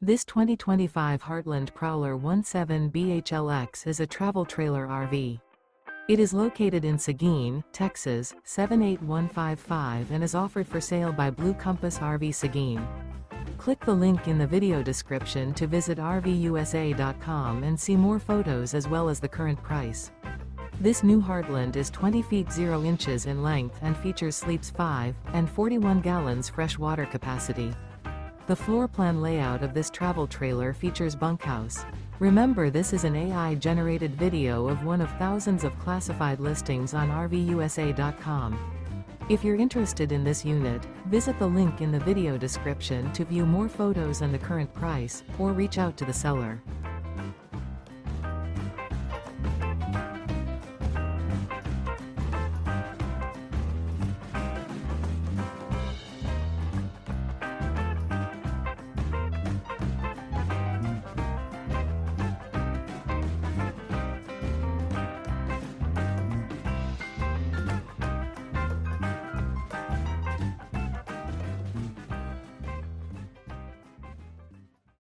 This 2025 Heartland Prowler 17BHLX is a travel trailer RV. It is located in Seguin, Texas, 78155 and is offered for sale by Blue Compass RV Seguin. Click the link in the video description to visit RVUSA.com and see more photos as well as the current price. This new Heartland is 20 feet 0 inches in length and features sleeps 5 and 41 gallons fresh water capacity. The floor plan layout of this travel trailer features bunkhouse. Remember, this is an AI-generated video of one of thousands of classified listings on RVUSA.com. If you're interested in this unit, visit the link in the video description to view more photos and the current price, or reach out to the seller.